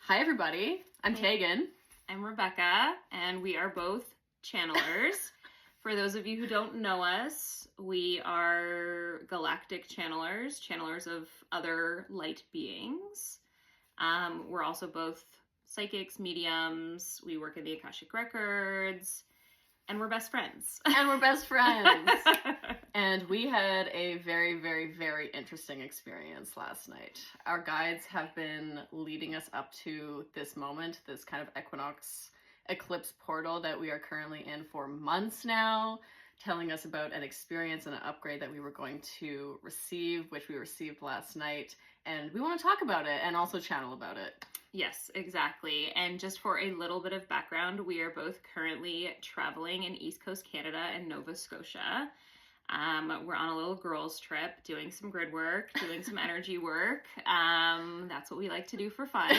Hi, everybody. I'm Tegan. I'm Rebecca, and we are both channelers. For those of you who don't know us, we are galactic channelers of other light beings. We're also both psychics, mediums. We work in the Akashic Records, and we're best friends. And we had a very, very, very interesting experience last night. Our guides have been leading us up to this moment, this kind of equinox eclipse portal that we are currently in for months now, telling us about an experience and an upgrade that we were going to receive, which we received last night. And we want to talk about it and also channel about it. Yes, exactly. And just for a little bit of background, we are both currently traveling in East Coast Canada and Nova Scotia. We're on a little girls trip, doing some grid work, doing some energy work. That's what we like to do for fun.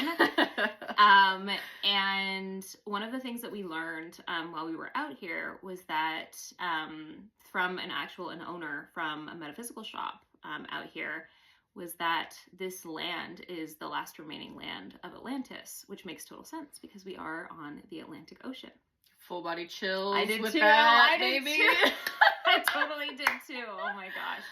And one of the things that we learned while we were out here was that from an owner from a metaphysical shop out here, was that this land is the last remaining land of Atlantis, which makes total sense because we are on the Atlantic Ocean. Full body chills. I did with too. That, I did baby. too. I totally did too. Oh my gosh.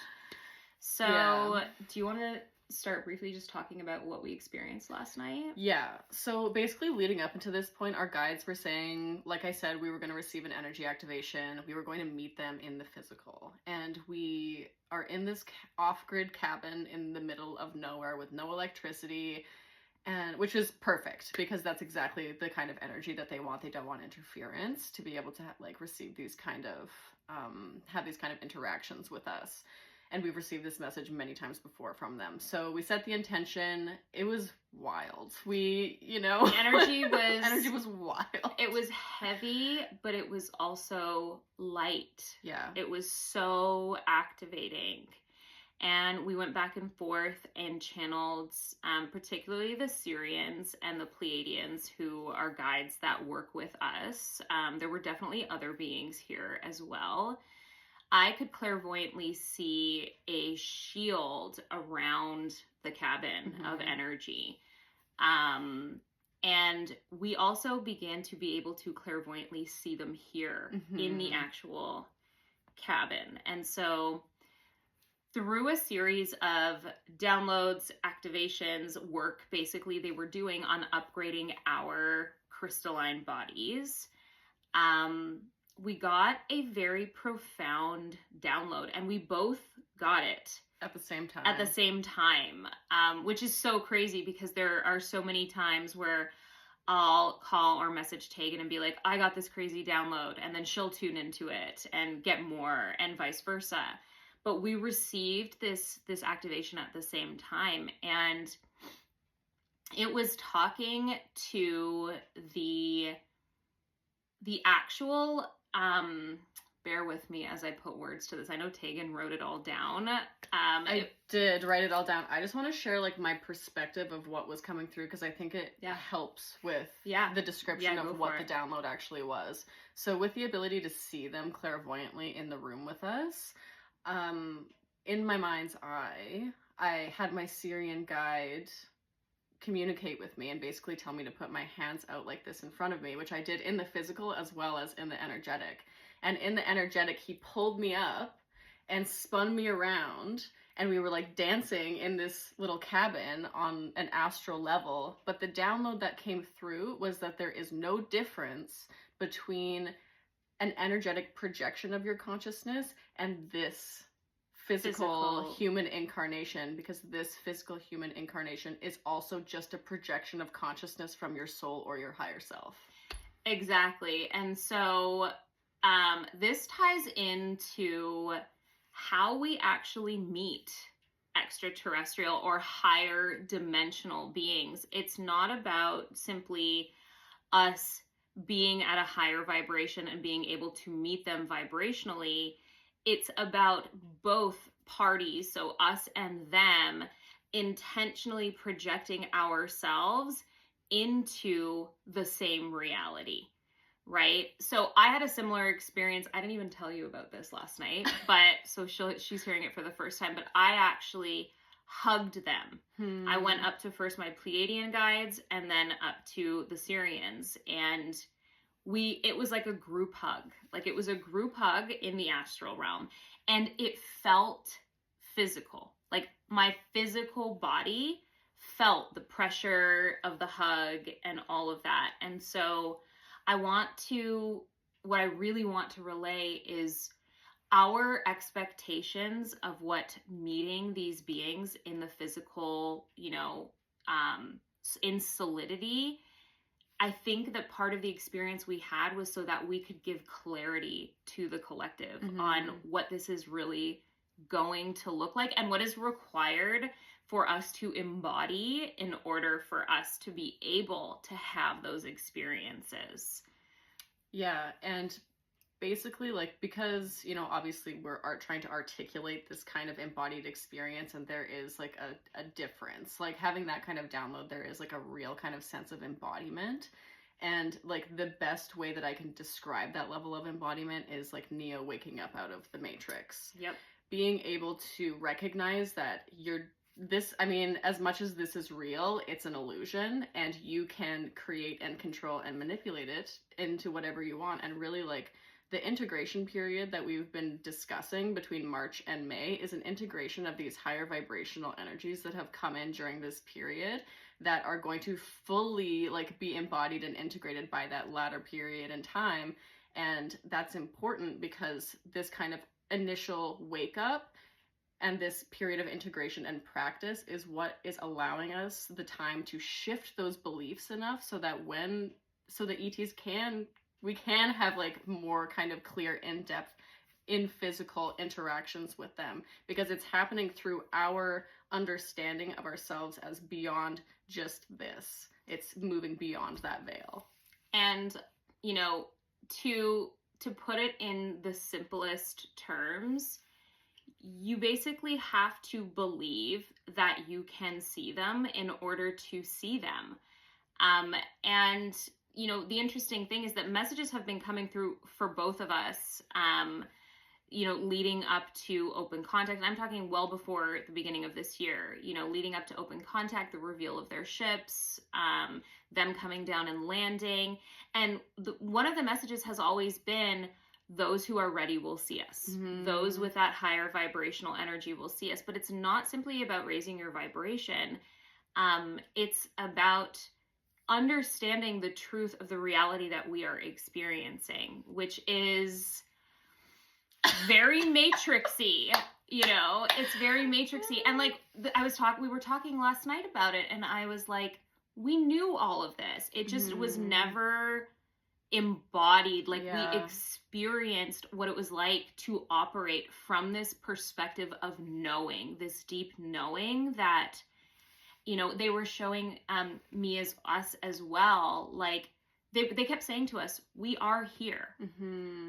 So, Yeah. Do you want to start briefly just talking about what we experienced last night? Yeah. So basically leading up into this point, our guides were saying, like I said, we were going to receive an energy activation. We were going to meet them in the physical. And we are in this off-grid cabin in the middle of nowhere with no electricity, and which is perfect because that's exactly the kind of energy that they want. They don't want interference to be able to receive these kind of have these kind of interactions with us. And we've received this message many times before from them. So we set the intention. It was wild. The energy was wild. It was heavy, but it was also light. Yeah. It was so activating. And we went back and forth and channeled particularly the Syrians and the Pleiadians, who are guides that work with us. There were definitely other beings here as well. I could clairvoyantly see a shield around the cabin of energy. And we also began to be able to clairvoyantly see them here in the actual cabin. And so through a series of downloads, activations, work, basically they were doing on upgrading our crystalline bodies, we got a very profound download, and we both got it at the same time, which is so crazy because there are so many times where I'll call or message Tegan and be like, I got this crazy download, and then she'll tune into it and get more, and vice versa. But we received this activation at the same time, and it was talking to the actual bear with me as I put words to this. I know Tegan wrote it all down. I did write it all down. I just want to share my perspective of what was coming through because I think it helps with the description of what the download actually was. So with the ability to see them clairvoyantly in the room with us, in my mind's eye, I had my Syrian guide communicate with me and basically tell me to put my hands out like this in front of me, which I did in the physical as well as in the energetic. And in the energetic, he pulled me up and spun me around, and we were dancing in this little cabin on an astral level. But the download that came through was that there is no difference between an energetic projection of your consciousness and this physical human incarnation, because this physical human incarnation is also just a projection of consciousness from your soul or your higher self. Exactly. And so this ties into how we actually meet extraterrestrial or higher dimensional beings. It's not about simply us being at a higher vibration and being able to meet them vibrationally. It's about both parties, so us and them, intentionally projecting ourselves into the same reality, right? So I had a similar experience. I didn't even tell you about this last night, but so she's hearing it for the first time, but I actually hugged them. I went up to first my Pleiadian guides and then up to the Sirians, and it was like a group hug. Like, it was a group hug in the astral realm, and it felt physical. Like, my physical body felt the pressure of the hug and all of that. And so what I really want to relay is our expectations of what meeting these beings in the physical, in solidity. I think that part of the experience we had was so that we could give clarity to the collective on what this is really going to look like and what is required for us to embody in order for us to be able to have those experiences. Yeah, and basically, like, because, obviously we're trying to articulate this kind of embodied experience, and there is like a difference. Like, having that kind of download, there is like a real kind of sense of embodiment. And like, the best way that I can describe that level of embodiment is like Neo waking up out of the Matrix. Yep. Being able to recognize that as much as this is real, it's an illusion, and you can create and control and manipulate it into whatever you want. And really, like, the integration period that we've been discussing between March and May is an integration of these higher vibrational energies that have come in during this period that are going to fully, like, be embodied and integrated by that latter period in time. And that's important because this kind of initial wake up and this period of integration and practice is what is allowing us the time to shift those beliefs enough so that ETs we can have like more kind of clear, in-depth, in physical interactions with them, because it's happening through our understanding of ourselves as beyond just this. It's moving beyond that veil. And, to put it in the simplest terms, you basically have to believe that you can see them in order to see them. And, the interesting thing is that messages have been coming through for both of us, leading up to Open Contact. And I'm talking well before the beginning of this year, leading up to Open Contact, the reveal of their ships, them coming down and landing. And one of the messages has always been, those who are ready will see us. Those with that higher vibrational energy will see us. But it's not simply about raising your vibration. It's about understanding the truth of the reality that we are experiencing, which is very matrixy. It's very matrixy. And like, we were talking last night about it, and I was like, we knew all of this. It just was never embodied. Like, we experienced what it was like to operate from this perspective of knowing, this deep knowing that, they were showing me as us as well. Like, they kept saying to us, we are here.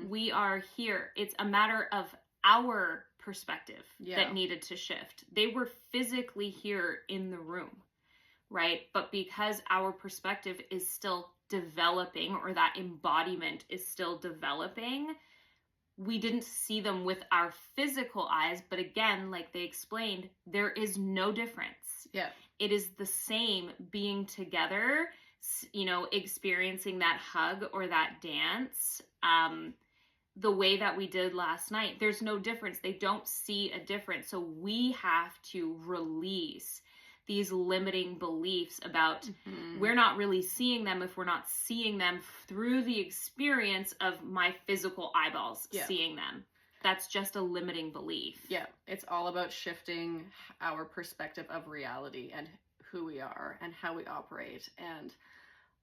We are here. It's a matter of our perspective that needed to shift. They were physically here in the room, right? But because our perspective is still developing, or that embodiment is still developing, we didn't see them with our physical eyes. But again, like they explained, there is no difference. Yeah. It is the same being together, experiencing that hug or that dance, the way that we did last night. There's no difference. They don't see a difference. So we have to release these limiting beliefs about we're not really seeing them if we're not seeing them through the experience of my physical eyeballs seeing them. That's just a limiting belief. Yeah, it's all about shifting our perspective of reality and who we are and how we operate and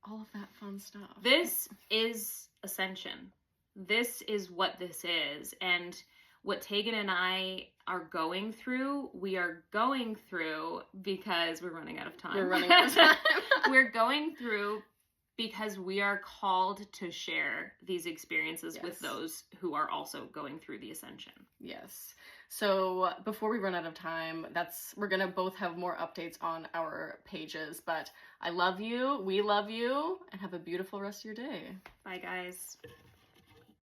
all of that fun stuff. This is Ascension. This is what this is. And what Tegan and I are going through, we are going through because we're running out of time. We're running out of time. We're going through because we are called to share these experiences with those who are also going through the Ascension. Yes. So before we run out of time, we're going to both have more updates on our pages, but I love you, we love you, and have a beautiful rest of your day. Bye, guys.